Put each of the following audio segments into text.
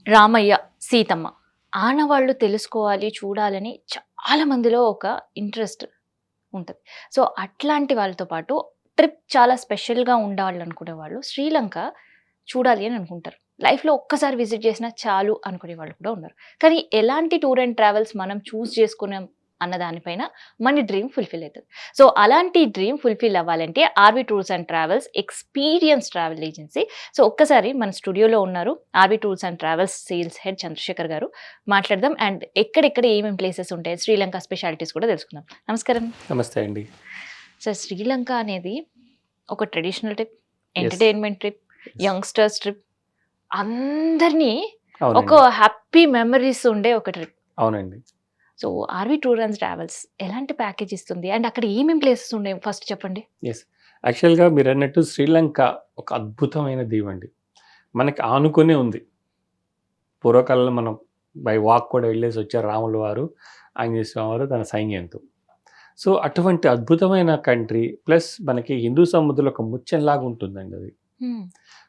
రామయ్య, సీతమ్మ. ఆనవాళ్ళు తెలుసుకోవాలి, చూడాలని చాలా మందిలో ఒక ఇంట్రెస్ట్ ఉంటది. సో, అట్లాంటి వాళ్ళతో పాటు ట్రిప్ చాలా స్పెషల్‌గా ఉండాలనుకునే వాళ్ళు శ్రీలంక చూడాలి అని అనుకుంటారు. లైఫ్‌లో ఒక్కసారి విజిట్ చేసినా చాలు అనుకునే వాళ్ళు కూడా ఉన్నారు. కానీ ఎలాంటి టూర్ అండ్ ట్రావెల్స్ మనం చూజ్ చేసుకున్నాం అన్న దానిపైన మన డ్రీమ్ ఫుల్‌ఫిల్ అయితది. సో, అలాంటి డ్రీమ్ ఫుల్‌ఫిల్ అవ్వాలంటే RV tours and travels experience travel agency. So, ఒక్కసారి మన స్టూడియోలో ఉన్నారు RV tours and travels sales head Chandrashekar garu. మాట్లాడదాం అండ్ ఎక్కడెక్కడ ఏమేం ప్లేసెస్ ఉంటాయి, శ్రీలంక స్పెషాలిటీస్ కూడా తెలుసుకుందాం. నమస్కారం. నమస్తే అండి. సార్, శ్రీలంక అనేది ఒక traditional trip, yes. Entertainment trip, youngsters trip, అందరినీ ఒక అవునండి. హ్యాపీ మెమరీస్ ఉండే ఒక ట్రిప్. అవునండి. So, RV tour and travels ఎలాంటి ప్యాకేజ్ ఇస్తుంది? అండ్ అక్కడ ఏమేం ప్లేసెస్ ఉన్నాయి ఫస్ట్ చెప్పండి? యెస్. యాక్చువల్‌గా మీరన్నట్టు శ్రీలంక ఒక అద్భుతమైన దీవండి. మనకి ఆనుకునే ఉంది. పూర్వకాలంలో మనం బై వాక్ కూడా వెళ్ళేసొచ్చారు రాముల వారు, ఆంజనేయ స్వామి వారు తన సైన్యంతో. సో, అటువంటి అద్భుతమైన కంట్రీ ప్లస్ మనకి హిందూ సముద్రంలో ఒక ముత్యంలాగా ఉంటుందండి అది. హ్మ్.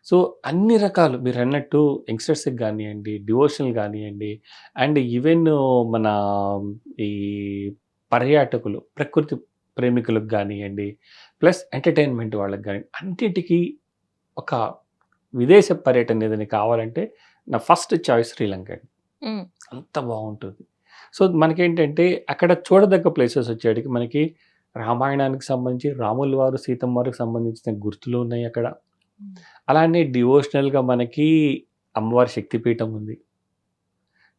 సో, అన్ని రకాలు మీరన్నట్టు యంగ్‌స్టర్స్‌కి గానియండి, డివోషనల్ గానియండి అండ్ ఈవెన్ మన ఈ పర్యాటకులు, ప్రకృతి ప్రేమికులకు గానియండి, ప్లస్ ఎంటర్‌టైన్‌మెంట్ వాళ్ళకి గాని అన్నిటికి ఒక విదేశ పర్యటన ఏదైనా కావాలంటే నా ఫస్ట్ చాయిస్ శ్రీలంక అండి. హ్మ్. అంత బావుంటుంది. సో, మనకేంటంటే అక్కడ చూడదగ్గ ప్లేసెస్ వచ్చేటికి మనకి రామాయణానికి సంబంధించి రాముల వారు, సీతమ్మ వారికి సంబంధించిన గుర్తులు ఉన్నాయి అక్కడ. హ్మ్. అలానే డివోషనల్‌గా మనకి అమ్మవారి శక్తిపీఠం ఉంది.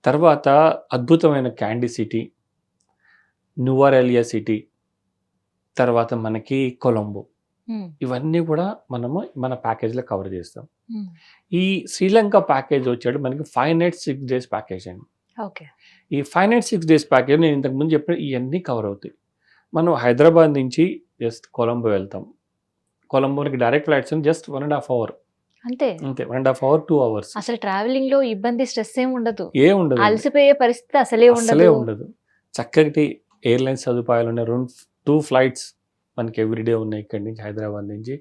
తర్వాత అద్భుతమైన క్యాండీ సిటీ, నువారెలియా సిటీ, తర్వాత మనకి కొలంబో. హ్మ్. ఇవన్నీ కూడా మనము మన ప్యాకేజ్‌లో కవర్ చేస్తాం. హ్మ్. ఈ శ్రీలంక ప్యాకేజ్ వచ్చాడు మనకి 5 నైట్స్ 6 డేస్ ప్యాకేజ్ అండి. ఓకే. ఈ 5 నైట్స్ 6 డేస్ ప్యాకేజ్ నేను ఇంతకు ముందు చెప్పిన ఇయన్నీ కవర్ అవుతాయి. మనం హైదరాబాద్ నుంచి జస్ట్ కొలంబో వెళ్తాం. కొలంబోకి డైరెక్ట్ ఫ్లైట్స్ జస్ట్ 1 ½ అవర్. అంతే. అంతే 1 ½ అవర్, 2 అవర్స్. అసలు ట్రావెలింగ్‌లో ఇబ్బంది, స్ట్రెస్ ఏమి ఉండదు. ఏముండదండి. అలసిపోయే పరిస్థితి అసలే అస్సలే ఉండదు. ఉండదు. చక్కటి ఎయిర్‌లైన్స్ సదుపాయాలున్నాయి. 2 ఫ్లైట్స్ మనకి ఎవ్రీ డే ఉన్నాయి ఇక్కడి నుంచి హైదరాబాద్ నుంచి.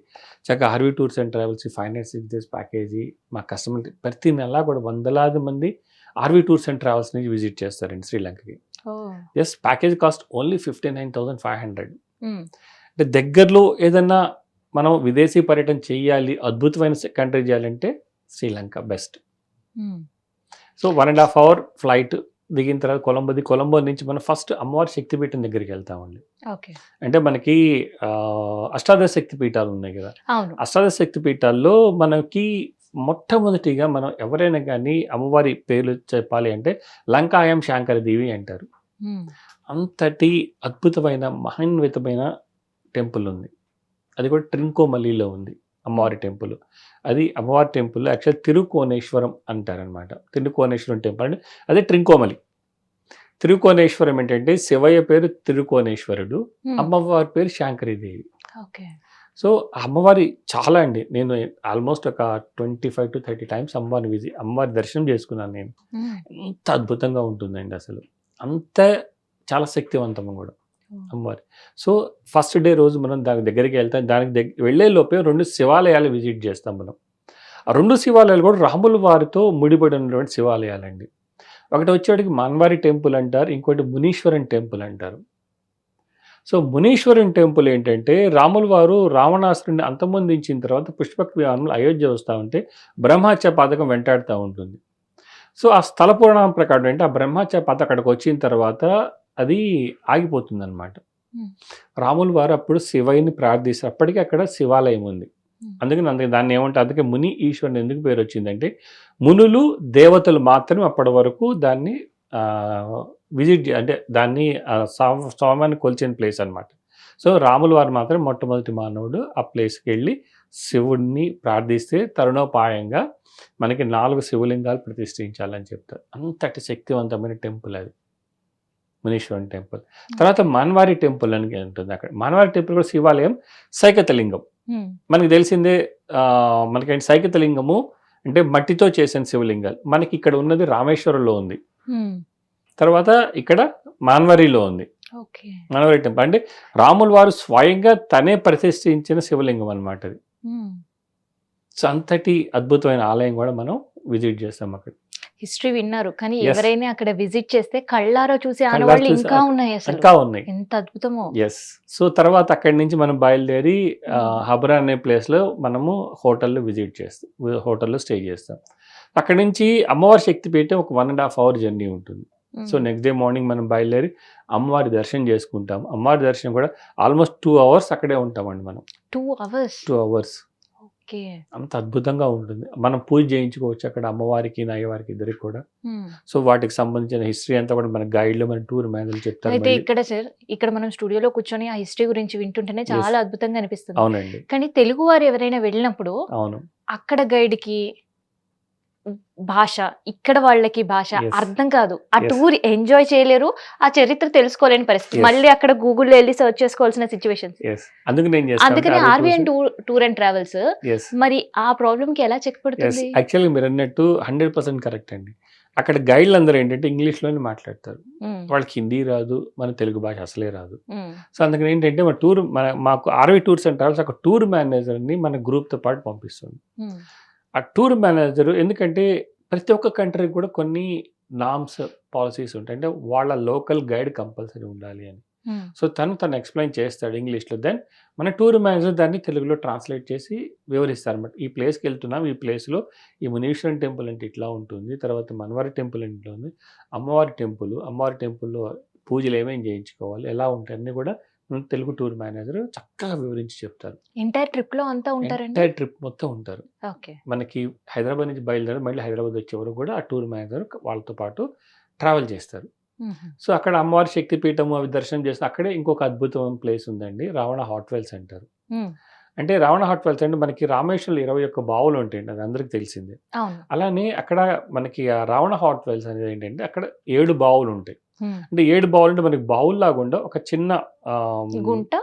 చక్కగా ఆర్‌వి టూర్స్ అండ్ ట్రావెల్స్ ఈ 5 నైట్స్ 6 డేస్ ప్యాకేజీ మా కస్టమర్‌కి ప్రతి నెల కూడా వందలాది మంది ఆర్‌వి టూర్స్ అండ్ ట్రావెల్స్ నుంచి విజిట్ చేస్తారండి శ్రీలంకకి. Oh! Just package cost only 59,500. Hmm. అంటే దగ్గరలో ఏదన్నా మనం విదేశీ పర్యటన చేయాలి, అద్భుతమైన కంట్రీ చేయాలంటే శ్రీలంక బెస్ట్. హ్మ్. సో 1 ½ అవర్ ఫ్లైట్ దిగిన తర్వాత కొలంబో నుంచి మనం ఫస్ట్ అమ్మవారి శక్తిపీఠం దగ్గరికి వెళ్తామండి. ఓకే. అంటే మనకి అష్టాదశ శక్తి పీఠాలు ఉన్నాయి కదా! అవును. అష్టాదశ శక్తి పీఠాల్లో మనకి మొట్టమొదటిగా మనం ఎవరైనా గానీ అమ్మవారి పేర్లు చెప్పాలి అంటే లంకాయం శాంకరదేవి అంటారు. హ్మ్. అంతటి అద్భుతమైన మహాన్వితమైన టెంపుల్ ఉంది. అది కూడా ట్రింకోమల్లిలో ఉంది హ్మ్. అమ్మవారి టెంపుల్. అది అమ్మవారి టెంపుల్ యాక్చువల్ తిరుకోనేశ్వరం అంటారనమాట. తిరుకోనేశ్వరం టెంపుల్ అంటే అదే ట్రింకోమలి. తిరుకోనేశ్వరం ఏంటంటే శివయ్య పేరు తిరుకోనేశ్వరుడు. హ్మ్. అమ్మవారి పేరు శాంకరీదేవి. ఓకే. సో, ఆ అమ్మవారి చాలా అండి. నేను ఆల్మోస్ట్ ఒక 25-30 టైమ్స్ అమ్మవారి దర్శనం చేసుకున్నాను నేను. హ్మ్. ఎంత అద్భుతంగా ఉంటుందండి అసలు. అంత చాలా శక్తివంతం కూడా ఓహ్! అమ్మవారు. సో, ఫస్ట్ డే రోజు మనం దాని దగ్గరికి వెళ్తాం. దానికి వెళ్ళే లోపే 2 శివాలయాలు విజిట్ చేస్తాం మనం. ఆ 2 శివాలయాలు కూడా రాముల వారితో ముడిపడి ఉన్నటువంటి శివాలయాలండి. ఒకటి వచ్చేటికి మన్వారి టెంపుల్ అంటారు. ఇంకోటి మునీశ్వరన్ టెంపుల్ అంటారు. సో, మునీశ్వరన్ టెంపుల్ ఏంటంటే రాముల వారు రావణాసురుడిని అంతమొందించిన తర్వాత పుష్పక విమానంలో అయోధ్య వస్తా ఉంటే బ్రహ్మహత్య పథకం వెంటాడుతా ఉంటుంది. సో, ఆ స్థల పురాణం ప్రకారం ఏంటంటే ఆ బ్రహ్మహత్య పథకం అక్కడికొచ్చిన తర్వాత అది ఆగిపోతుందనమాట. హ్మ్. రాములు వారు అప్పుడు శివయ్యని ప్రార్థిస్తారు. అప్పటికి అక్కడ శివాలయం ఉంది. హ్మ్. అందుకని దాన్ని ఏమంటారు అందుకే ముని ఈశ్వరుని ఎందుకు పేరొచ్చిందంటే, మునులు, దేవతలు మాత్రమే అప్పటి వరకు దాన్ని అంటే దాన్ని స్వామిని కొలిచిన ప్లేస్ అనమాట. సో, రాముల వారు మాత్రం మొట్టమొదటి మానవుడు ఆ ప్లేస్‌కెళ్ళి శివుడిని ప్రార్థిస్తే తరుణోపాయంగా మనకి 4 శివలింగాలు ప్రతిష్ఠించాలని చెప్తారు. అంతటి శక్తివంతమైన టెంపుల్ అది. మునీశ్వరుని టెంపుల్. తర్వాత ఓకే. మన్వారి టెంపుల్ అని ఉంటుంది అక్కడ. మన్వారి టెంపుల్ కూడా శివాలయం, సైకతలింగం. హ్మ్. మనకు తెలిసిందే మనకేంటి సైకతలింగము అంటే మట్టితో చేసిన శివలింగాలు. మనకిక్కడ ఉన్నది రామేశ్వరంలో ఉంది. హ్మ్. తర్వాత ఇక్కడ మాన్వారిలో ఉంది. ఓకే. మాన్వారి టెంపుల్. అంటే రాముల వారు స్వయంగా తనే ప్రతిష్ఠించిన శివలింగం అనమాట అది. హ్మ్. సో, అంతటి అద్భుతమైన ఆలయం కూడా మనం విజిట్ చేస్తాం అక్కడ. హిస్టరీ విన్నారు. కానీ Yes. ఎవరైనా అక్కడ విజిట్ చేస్తే కళ్ళారా చూసే కళ్ళారా ఆనవాళ్ళు చూసి ఇంకా ఉన్నాయి అసలు. ఇంకా ఉన్నాయి. ఎంత అద్భుతమో. ఎస్. సో తర్వాత అక్కడి నుంచి మనం బయలుదేరి Hmm. హబ్రా అనే ప్లేస్లో మనము హోటల్లో విజిట్ చేస్తాం, హోటల్లో స్టే చేస్తాం. అక్కడి నుంచి అమ్మవారి శక్తిపీఠం ఒక 1.5 hour జర్నీ ఉంటుంది. So Hmm. Next day morning మనం బయలుదేరి అమ్మవారి దర్శనం చేసుకుంటాం. అమ్మవారి దర్శనం కూడా ఆల్మోస్ట్ 2 hours అక్కడే ఉంటామండి మనం. 2 hours. 2 hours okay. అంత అద్భుతంగా ఉంటుంది. మనం పూజ చేయించుకోవచ్చు అక్కడ అమ్మవారికి అయ్యవారికి ఇద్దరికి కూడా. Hmm. సో వాటికి సంబంధించిన హిస్టరీ అంతా కూడా మన గైడ్లో మన టూర్ మేనేజర్ చెప్తారు. అయితే మళ్ళీ. ఇక్కడ సార్, ఇక్కడ మనం స్టూడియోలో కూర్చొని ఆ హిస్టరీ గురించి వింటుంటేనే చాలా అద్భుతంగా అనిపిస్తుంది. అవునండి. కానీ తెలుగు వారు ఎవరైనా వెళ్ళినప్పుడు అవును. అక్కడ గైడ్కి భాష, ఇక్కడ వాళ్ళకి భాష Yes. అర్థం కాదు. ఆ Yes. టూర్ ఎంజాయ్ చేయలేరు, ఆ చరిత్ర తెలుసుకోలేని పరిస్థితి. Yes. మళ్ళీ అక్కడ గూగుల్లో వెళ్ళి సెర్చ్ చేసుకోవాల్సిన సిచ్యువేషన్స్. ఎస్. అందుకు నేను అందుకని RBN tour and travels yes మరి ఆ ప్రాబ్లమ్ కి ఎలా చెక్ ఎస్ పడుతుంది? యాక్చువల్గా మీరు అన్నట్టు 100% కరెక్ట్ అండి. అక్కడ గైడ్లు అందరూ ఏంటంటే ఇంగ్లీష్లోనే మాట్లాడతారు. ఉమ్, వాళ్ళకి హిందీ రాదు, మన తెలుగు భాష అసలే రాదు. ఉమ్, సో అందుకని ఏంటంటే మాకు ఆర్వి టూర్స్ అండ్ ట్రావెల్స్ ఒక టూర్ మేనేజర్ని మన గ్రూప్తో పాటు పంపిస్తుంది. ఉమ్, ఆ టూర్ మేనేజర్ ఎందుకంటే ప్రతి ఒక్క కంట్రీకి కూడా కొన్ని నామ్స్ పాలసీస్ ఉంటాయి. అంటే వాళ్ళ లోకల్ గైడ్ కంపల్సరీ ఉండాలి అని. ఉమ్, సో తను ఎక్స్ప్లెయిన్ చేస్తాడు ఇంగ్లీష్లో. దెన్ మన టూర్ మేనేజర్ దాన్ని తెలుగులో ట్రాన్స్లేట్ చేసి వివరిస్తారు అనమాట. ఈ ప్లేస్కి వెళ్తున్నాం, ఈ ప్లేస్లో ఈ మునీశ్వరన్ టెంపుల్ అంటే ఇట్లా ఉంటుంది, తర్వాత మన్వారి టెంపుల్ అంటే ఇట్లా ఉంది, అమ్మవారి టెంపుల్లో పూజలు ఏమేమి చేయించుకోవాలి, ఎలా ఉంటాయి అన్నీ కూడా మన తెలుగు టూర్ మేనేజర్ చక్కగా వివరించి చెప్తారు. ఎంటైర్ ట్రిప్ లో అంతా ఉంటారండి. ఎంటైర్ ట్రిప్ మొత్తం ఉంటారు. ఓకే. మనకి హైదరాబాద్ నుంచి బయలుదేరి మళ్ళీ హైదరాబాద్ వచ్చే వరకు కూడా ఆ టూర్ మేనేజర్ వాళ్ళతో పాటు ట్రావెల్ చేస్తారు. ఉమ్, సో అక్కడ అమ్మవారి శక్తిపీఠం అవి దర్శనం చేస్తే అక్కడే ఇంకొక అద్భుతమైన ప్లేస్ ఉందండి, రావణ హాట్ వెల్స్ అంటారు. ఉమ్, అంటే రావణ హాట్ వెల్స్ అంటే మనకి రామేశ్వరంలో 21 బావులు ఉంటాయండి, అది అందరికి తెలిసిందే. అవును. అలానే అక్కడ మనకి ఆ రావణ హాట్ వెల్స్ అనేది ఏంటంటే అక్కడ 7 బావులు ఉంటాయి. ఉమ్, అంటే 7 బావులు అంటే మనకి బావుల్లాగా ఉండ ఒక చిన్న గుంట.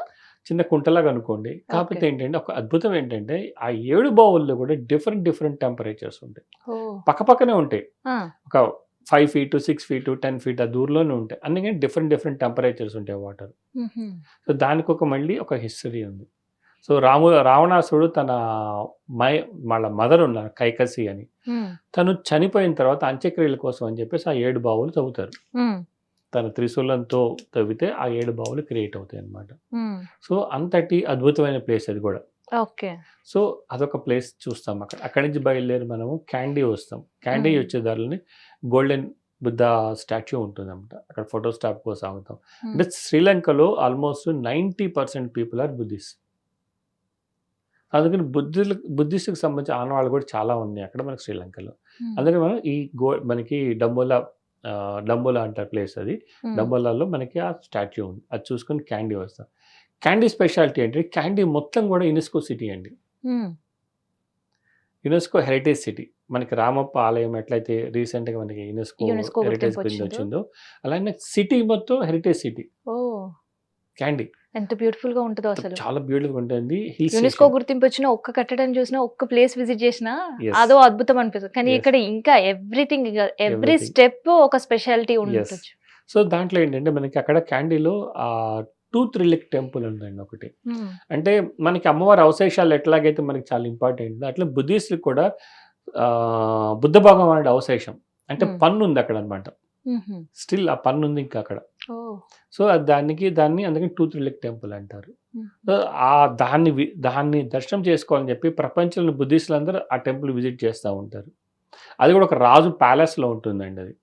చిన్న కుంటలాగా అనుకోండి. కాకపోతే Okay. ఏంటంటే ఒక అద్భుతం ఏంటంటే ఆ 7 బావుల్లో కూడా డిఫరెంట్ టెంపరేచర్స్ ఉంటాయి. ఓ, పక్కపక్కనే ఉంటాయి. ఆ, ఒక 5 feet, 6 feet, 10 feet ఆ దూరంలోనే ఉంటాయి. అందుకని డిఫరెంట్ టెంపరేచర్స్ ఉంటాయి వాటర్. ఉహుం, సో దానికి మళ్ళీ ఒక హిస్టరీ ఉంది. సో రావణాసుడు తన వాళ్ళ మదర్ ఉన్నారు కైకసి అని, ఉమ్, తను చనిపోయిన తర్వాత అంత్యక్రియల కోసం అని చెప్పేసి ఆ 7 బావులు తవ్వుతారు. ఉమ్, తన త్రిశూలంతో తవ్వితే ఆ 7 బావులు క్రియేట్ అవుతాయి అన్నమాట. ఉమ్, సో అంతటి అద్భుతమైన ప్లేస్ అది కూడా. ఓకే. సో అదొక ప్లేస్ చూస్తాం. అక్కడి నుంచి బయలుదేరి మనము క్యాండీ వస్తాం. Candy Hmm. వచ్చే దారిలోని గోల్డెన్ బుద్ధ స్టాచ్యూ ఉంటుంది అన్నమాట. అక్కడ ఫోటో స్టాప్ కోసం ఆగుతాం. ఉమ్, అంటే శ్రీలంకలో ఆల్మోస్ట్ 90% పీపుల్ ఆర్ బుద్ధిస్ట్. అందుకని బుద్ధిస్ట్కి సంబంధించిన ఆనవాళ్ళు కూడా చాలా ఉన్నాయి అక్కడ మనకి శ్రీలంకలో. ఉమ్, అందుకని మనం మనకి డంబోలా అంటారు ప్లేస్ అది. ఉమ్, డంబోలాలో మనకి ఆ స్టాచ్యూ ఉంది, అది చూసుకొని క్యాండీ వస్తాం. క్యాండీ స్పెషాలిటీ ఏంటంటే క్యాండీ మొత్తం కూడా యునెస్కో సిటీ అండి, ఉమ్, యునెస్కో హెరిటేజ్ సిటీ. మనకి రామప్ప ఆలయం ఎట్లయితే రీసెంట్గా మనకి యునెస్కో యునెస్కో హెరిటేజ్ గుర్తింపు కింద వచ్చిందో. వచ్చిందో అలానే సిటీ మొత్తం హెరిటేజ్ సిటీ ఓ, క్యాండీ. ఎంత బ్యూటిఫుల్ గా ఉంటుందో అసలు. చాలా బ్యూటిఫుల్ ఉంటుంది. Hill UNESCO station. గుర్తింపు వచ్చిన ఒక్క కట్టడం చూసినా, ఒక్క ప్లేస్ విజిట్ చేసినా Yes. అదో అద్భుతం అనిపిస్తుంది. కానీ Yes. ఇక్కడ ఇంకా ఎవ్రీ Everything. స్టెప్ ఒక స్పెషాలిటీ ఉండొచ్చు. సో దాంట్లో ఏంటంటే మనకి అక్కడ క్యాండీలో టూత్ రిలిక్ టెంపుల్ ఉందండి ఒకటి. ఉమ్, అంటే మనకి అమ్మవారి అవశేషాలు ఎట్లాగైతే మనకి చాలా ఇంపార్టెంట్, అట్లా బుద్ధిస్టులకు కూడా బుద్ధ భగవానుడి అవశేషం అంటే Hmm. పన్ను ఉంది అక్కడ అనమాట. ఉహుం, స్టిల్ ఆ పన్ను ఉంది ఇంకా అక్కడ. ఓ, సో దాన్ని అందుకని టూత్ రిలిక్ టెంపుల్ అంటారు. ఉమ్, సో దాన్ని దర్శనం చేసుకోవాలని చెప్పి ప్రపంచంలో బుద్ధిస్టులు అందరూ ఆ టెంపుల్ విజిట్ చేస్తూ ఉంటారు. అది కూడా ఒక రాజు ప్యాలెస్లో ఉంటుందండి. అది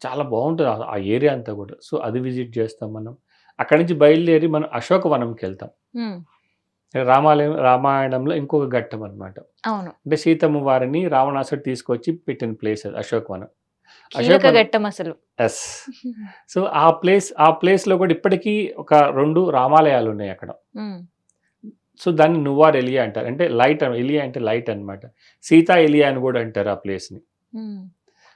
చాలా బాగుంటుంది ఆ ఏరియా అంతా కూడా. సో అది విజిట్ చేస్తాం మనం. అక్కడి నుంచి బయలుదేరి మనం అశోకవనంకి వెళ్తాం. ఉమ్, రామాయణంలో ఇంకొక ఘట్టం అనమాట. అవును. అంటే సీతమ్మ వారిని రావణాసుడు తీసుకొచ్చి పెట్టిన ప్లేస్ అది అశోకవనం. కీలక ఘట్టం అసలు. ఎస్. సో ఆ ప్లేస్లో కూడా ఇప్పటికీ ఒక 2 రామాలయాలు ఉన్నాయి అక్కడ. ఉమ్, సో దాన్ని నువ్వార్ ఎలియా అంటారు. అంటే లైట్, ఎలియా అంటే లైట్ అనమాట. సీతా ఎలియా అని కూడా అంటారు ఆ ప్లేస్ని. ఉమ్,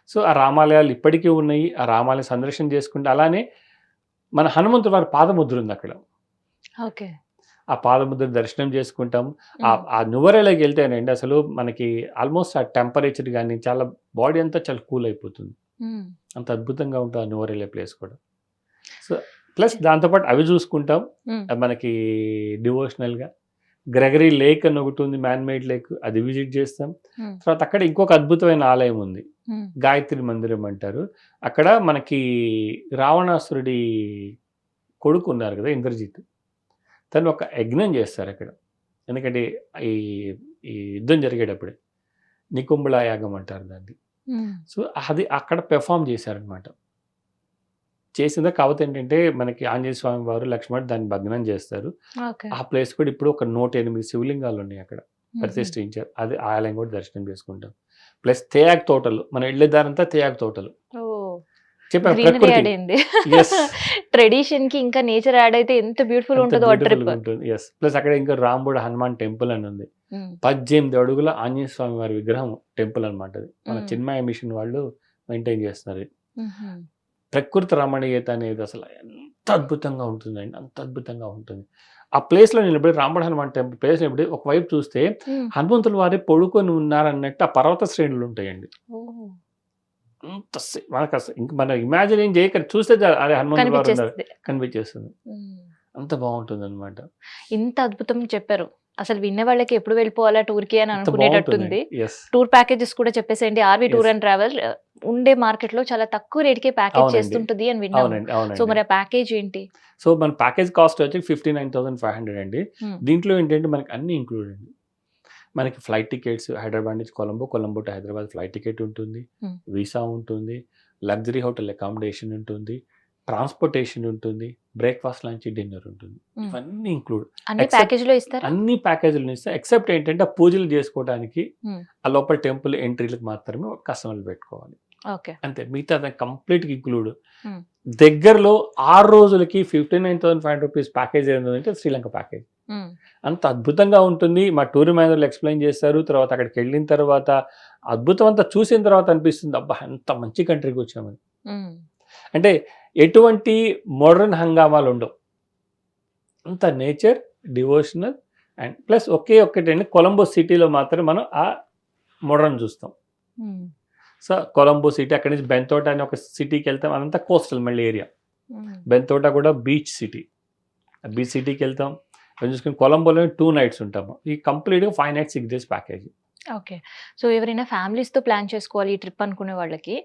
సో ఆ రామాలయాలు ఇప్పటికీ ఉన్నాయి. ఆ రామాలయం సందర్శన చేసుకుంటే అలానే మన హనుమంతుడి వారి పాదముద్ర ఉంది అక్కడ. ఓకే. ఆ పాదముద్ర దర్శనం చేసుకుంటాం. ఉమ్, ఆ నువ్వరేలోకి వెళ్తేనండి అసలు మనకి ఆల్మోస్ట్ ఆ టెంపరేచర్ కానీ చాలా బాడీ అంతా చాలా కూల్ అయిపోతుంది. ఉమ్, అంత అద్భుతంగా ఉంటుంది ఆ నువ్వరేలే ప్లేస్ కూడా. సో ప్లస్ దాంతోపాటు అవి చూసుకుంటాం ఉమ్, మనకి డివోషనల్గా. గ్రెగరీ లేక్ అని ఒకటి ఉంది, మ్యాన్ మేడ్ లేక్, అది విజిట్ చేస్తాం. Hmm. తర్వాత అక్కడ ఇంకొక అద్భుతమైన ఆలయం ఉంది, Hmm. గాయత్రి మందిరం అంటారు. అక్కడ మనకి రావణాసురుడి కొడుకు ఉన్నారు కదా ఇంద్రజిత్, తను ఒక యజ్ఞం చేస్తారు అక్కడ. ఎందుకంటే ఈ ఈ యుద్ధం జరిగేటప్పుడే నికుంభళ యాగం అంటారు దాన్ని. Hmm. సో అది అక్కడ పెర్ఫామ్ చేశారనమాట. చేసిందా కాకపోతే ఏంటంటే మనకి ఆంజనేయ స్వామి వారు లక్ష్మణుడు దాన్ని భగ్నం చేస్తారు. Okay. ఆ ప్లేస్ కూడా ఇప్పుడు ఒక 108 శివలింగాలు ఉన్నాయి అక్కడ Mhm. ప్రతిష్ఠించారు. అది ఆలయం కూడా దర్శనం చేసుకుంటాం. ప్లస్ తేయాకు తోటలు, మనం వెళ్ళే దారంతా తేయాకు తోటలు. Oh. చెప్పాను గ్రీనరీ యాడ్ ప్రకృతి. అయింది. Yes. ట్రెడిషన్ కి ఇంకా నేచర్ యాడ్ అయితే ఎంత బ్యూటిఫుల్ అంత ఉంటుందో ఆ ట్రిప్. బ్యూటిఫుల్గా ఉంటుంది. ఎస్, ప్లస్ అక్కడ ఇంకా రాంబుడు హనుమాన్ టెంపుల్ అని ఉంది. 18 అడుగుల ఆంజనేయ స్వామి వారి విగ్రహం టెంపుల్ అనమాట. అది మన చిన్మయ మిషన్ వాళ్ళు మెయింటైన్ చేస్తున్నారు. ప్రకృతి రమణీయత అనేది అసలు ఎంత అద్భుతంగా ఉంటుందండి, అంత అద్భుతంగా ఉంటుంది. ఆ ప్లేస్లో నేను ఇప్పుడు రాంబుడు హనుమాన్ టెంపుల్ ప్లేస్లో ఇప్పుడు ఒకవైపు చూస్తే హనుమంతుల వారే పడుకొని ఉన్నారన్నట్టు ఆ పర్వత శ్రేణులు ఉంటాయండి. అంత మనకు అసలు ఇంక మనం ఇమాజిన్ ఏం చేయక చూస్తే అదే హనుమంతుల వారు ఉన్నారు కనిపించేస్తుంది. అంత బాగుంటుంది అనమాట. ఇంత అద్భుతం చెప్పారు. అసలు వినే వాళ్ళకి ఎప్పుడు వెళ్ళిపోవాలా టూర్ కి అని అనుకునేటట్టుంది. ఎస్, టూర్ ప్యాకేజెస్ కూడా చెప్పేసేయండి. ఆర్వి టూర్ అండ్ ట్రావెల్ ఉండే మార్కెట్ లో చాలా తక్కువ రేట్ కే ప్యాకేజ్ అవునండి. చేస్తుంటది అని విన్నాము. అవునండి సో అవునండి. మరి ఆ ప్యాకేజ్ ఏంటి? సో మన ప్యాకేజ్ కాస్ట్ వచ్చి 59,500 అండి. Hmm. దీంట్లో ఏంటంటే మనకి అన్ని ఇంక్లూడ్ అండి. మనకి ఫ్లైట్ టికెట్స్ హైదరాబాద్ నుంచి Colombo, Colombo to Hyderabad flight ticket ఉంటుంది, Hmm. వీసా ఉంటుంది, లగ్జరీ హోటల్ అకామిడేషన్ ఉంటుంది, ట్రాన్స్పోర్టేషన్ ఉంటుంది, బ్రేక్ఫాస్ట్ లంచ్ డిన్నర్ ఉంటుంది. Hmm. ఇవన్నీ ఇంక్లూడ్ అన్ని Except- ప్యాకేజ్ లో ఇస్తారా? అన్ని ప్యాకేజీలు ఇస్తాం. ఎక్సెప్ట్ ఏంటంటే ఆ పూజలు చేసుకోవడానికి Hmm. ఆ లోపల టెంపుల్ ఎంట్రీలకు మాత్రమే కస్టమర్లు పెట్టుకోవాలి, ఓకే. అంతే. మిగతా కంప్లీట్ ఇంక్లూడ్. Hmm. దగ్గరలో 6 రోజులకి 59,500 రూపీస్ ప్యాకేజ్ ఏంటంటే శ్రీలంక ప్యాకేజ్. అంత అద్భుతంగా ఉంటుంది. మా టూర్ మేనేజర్లు ఎక్స్ప్లెయిన్ చేస్తారు. తర్వాత అక్కడికి వెళ్ళిన తర్వాత అద్భుతం అంతా చూసిన తర్వాత అనిపిస్తుంది, అబ్బా ఎంత మంచి కంట్రీకి వచ్చామని. అంటే ఎటువంటి మోడర్న్ హంగామాలు ఉండవు, అంత నేచర్, డివోషనల్ అండ్ ప్లస్ ఒక్కటండి కొలంబో సిటీలో మాత్రం మనం ఆ మోడర్న్ చూస్తాం. సో కొలంబో సిటీ, అక్కడి నుంచి బెంతోటా అని ఒక సిటీకి వెళ్తాం, అదంతా కోస్టల్ మళ్ళీ ఏరియా. బెంతోటా కూడా బీచ్ సిటీ, బీచ్ సిటీకి వెళ్తాం. చూసుకుని కొలంబోలో 2 nights ఉంటాము. ఈ కంప్లీట్గా 5 nights 6 days package. Okay. So ఎవరైనా ఫ్యామిలీస్ తో ప్లాన్ చేసుకోవాలి ఈ ట్రిప్ అనుకునే వాళ్ళకి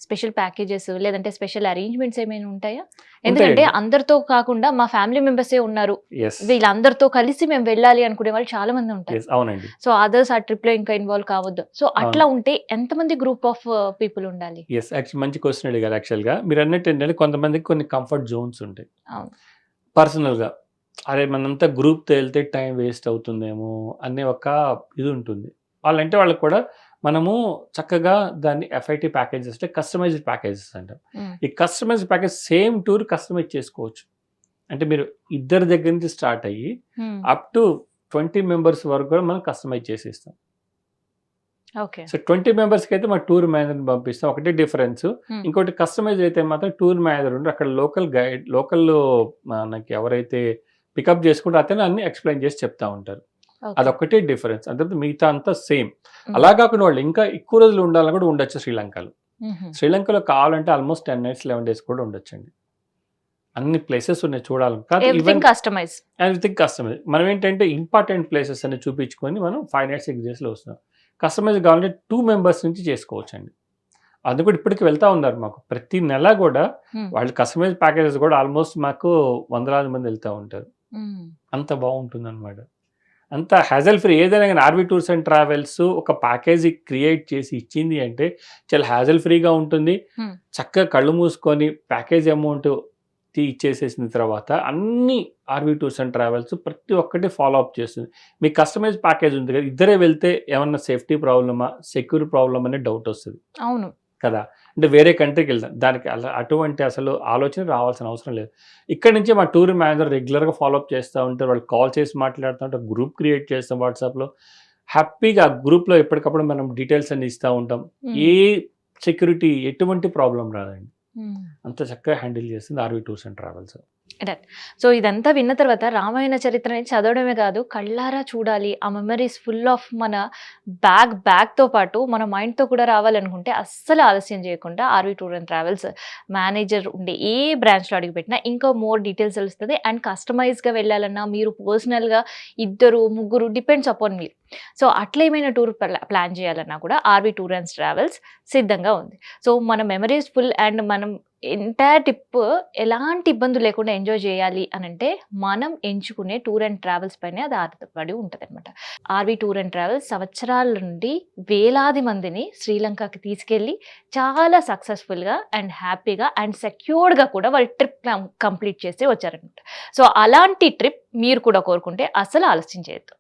స్పెషల్ ప్యాకేజెస్ లేదంటే స్పెషల్ అరేంజ్మెంట్స్ ఏమైనా ఉంటాయా? ఎందుకంటే అందరితో కాకుండా మా ఫ్యామిలీ మెంబర్సే ఉన్నారు, ఎస్ వీళ్ళందరితో కలిసి మేము వెళ్ళాలి అనుకునే వాళ్ళు చాలా మంది ఉంటారు. ఎస్ అవునండి. సో అదర్స్ ఆ ట్రిప్ లో ఇంకా ఇన్వాల్వ్ కావద్దు. సో అట్లా ఉంటే ఎంతమంది గ్రూప్ ఆఫ్ పీపుల్ ఉండాలి? ఎస్, యాక్చువల్ మంచి క్వశ్చన్ అడిగారు. యాక్చువల్గా మీరు అన్నట్టు ఏంటంటే కొంతమందికి కొన్ని కంఫర్ట్ జోన్స్ ఉంటాయి. అవును. పర్సనల్గా అరే మనంతా గ్రూప్తో వెళ్తే టైం వేస్ట్ అవుతుందేమో అనే ఒక ఇది ఉంటుంది. వాళ్ళకి కూడా మనము చక్కగా దాన్ని ఎఫ్ఐటి ప్యాకేజెస్ అంటే కస్టమైజ్డ్ ప్యాకేజెస్ అంటాం. ఈ customized package same tour customize చేసుకోవచ్చు. అంటే మీరు ఇద్దరి దగ్గర నుంచి స్టార్ట్ అయ్యి అప్ టు 20 members వరకు కూడా మనం కస్టమైజ్ చేసి ఇస్తాం. ఓకే. సో 20 members అయితే మా టూర్ మేనేజర్ని పంపిస్తాం, ఒకటే డిఫరెన్స్. ఇంకోటి కస్టమైజ్ అయితే మాత్రం టూర్ మేనేజర్ ఉండి అక్కడ లోకల్ గైడ్, లోకల్లో మనకి ఎవరైతే పికప్ చేసుకుంటే అతను అన్ని ఎక్స్ప్లెయిన్ చేసి చెప్తా ఉంటారు. అదొక్కటే డిఫరెన్స్, అంటే మిగతా అంతా సేమ్. అలా కాకుండా వాళ్ళు ఇంకా ఎక్కువ రోజులు ఉండాలని కూడా ఉండొచ్చు శ్రీలంకలో. శ్రీలంకలో కావాలంటే ఆల్మోస్ట్ 10 nights 11 days కూడా ఉండొచ్చండి. అన్ని ప్లేసెస్ ఉన్నాయి చూడాలి. Everything customize. Everything customize. మనం ఏంటంటే ఇంపార్టెంట్ ప్లేసెస్ అని చూపించుకొని మనం 5 nights 6 days వస్తున్నాం. కస్టమైజ్ కావాలంటే 2 members నుంచి చేసుకోవచ్చండి. అది కూడా ఇప్పటికి వెళ్తా ఉన్నారు. మాకు ప్రతి నెల కూడా వాళ్ళు కస్టమైజ్ ప్యాకేజెస్ కూడా ఆల్మోస్ట్ మాకు వందలాది మంది వెళ్తూ ఉంటారు. అంత బాగుంటుంది అనమాట. అంత హ్యాజల్ ఫ్రీ. ఏదైనా కానీ ఆర్వి టూర్స్ అండ్ ట్రావెల్స్ ఒక ప్యాకేజీ క్రియేట్ చేసి ఇచ్చింది అంటే చాలా హ్యాజల్ ఫ్రీగా ఉంటుంది. చక్కగా కళ్ళు మూసుకొని ప్యాకేజ్ అమౌంట్ ఇచ్చేసేసిన తర్వాత అన్ని ఆర్వి టూర్స్ అండ్ ట్రావెల్స్ ప్రతి ఒక్కటి ఫాలో అప్ చేస్తుంది. మీకు కస్టమైజ్ ప్యాకేజ్ ఉంది కదా, ఇద్దరే వెళ్తే ఏమన్నా సేఫ్టీ ప్రాబ్లమా, సెక్యూరిటీ ప్రాబ్లమ్ అనే డౌట్ వస్తుంది. అవును కదా, అంటే వేరే కంట్రీకి వెళ్తాం, దానికి అటువంటి అసలు ఆలోచన రావాల్సిన అవసరం లేదు. ఇక్కడ నుంచి మా టూర్ మేనేజర్ రెగ్యులర్గా ఫాలోఅప్ చేస్తూ ఉంటారు. వాళ్ళు కాల్ చేసి మాట్లాడుతూ ఉంటారు, గ్రూప్ క్రియేట్ చేస్తాం వాట్సాప్లో. హ్యాపీగా ఆ గ్రూప్లో ఎప్పటికప్పుడు మనం డీటెయిల్స్ అన్ని ఇస్తూ ఉంటాం. ఏ సెక్యూరిటీ ఎటువంటి ప్రాబ్లం రాదండి, అంత చక్కగా హ్యాండిల్ చేస్తుంది RV tours and travels. So ఇదంతా విన్న తర్వాత రామాయణ చరిత్రని చదవడమే కాదు, కళ్ళారా చూడాలి. ఆ మెమరీస్ ఫుల్ ఆఫ్ మన బ్యాగ్‌తో పాటు మన మైండ్‌తో కూడా రావాలనుకుంటే అస్సలు ఆలస్యం చేయకుండా R V tour and travels manager ఉండే ఏ బ్రాంచ్‌లో అడుగుపెట్టినా ఇంకా మోర్ డీటెయిల్స్ తెలుస్తది. అండ్ కస్టమైజ్‌గా వెళ్ళాలన్నా మీరు పర్సనల్‌గా ఇద్దరు, ముగ్గురు డిపెండ్స్ అపాన్ మీరు. సో అట్లా ఏమైనా టూర్ ప్లాన్ చేయాలన్నా కూడా ఆర్‌వి టూర్ అండ్ ట్రావెల్స్ సిద్ధంగా ఉంది. సో మన మెమరీస్ ఫుల్ అండ్ మనం ఎంటైర్ ట్రిప్ ఎలాంటి ఇబ్బందులు లేకుండా ఎంజాయ్ చేయాలి అనంటే, మనం ఎంచుకునే టూర్ అండ్ ట్రావెల్స్ పైనే అది ఆధారపడి ఉంటదనమాట. ఆర్‌వి టూర్ అండ్ ట్రావెల్స్ సంవత్సరాల నుండి వేలాది మందిని శ్రీలంకకి తీసుకెళ్ళి చాలా సక్సెస్‌ఫుల్‌గా అండ్ హ్యాపీగా అండ్ సెక్యూర్డ్‌గా కూడా వాళ్ళు ట్రిప్ కంప్లీట్ చేసి వచ్చారనమాట. సో అలాంటి ట్రిప్ మీరు కూడా కోరుకుంటే అస్సలు ఆలస్యం చేయొద్దు.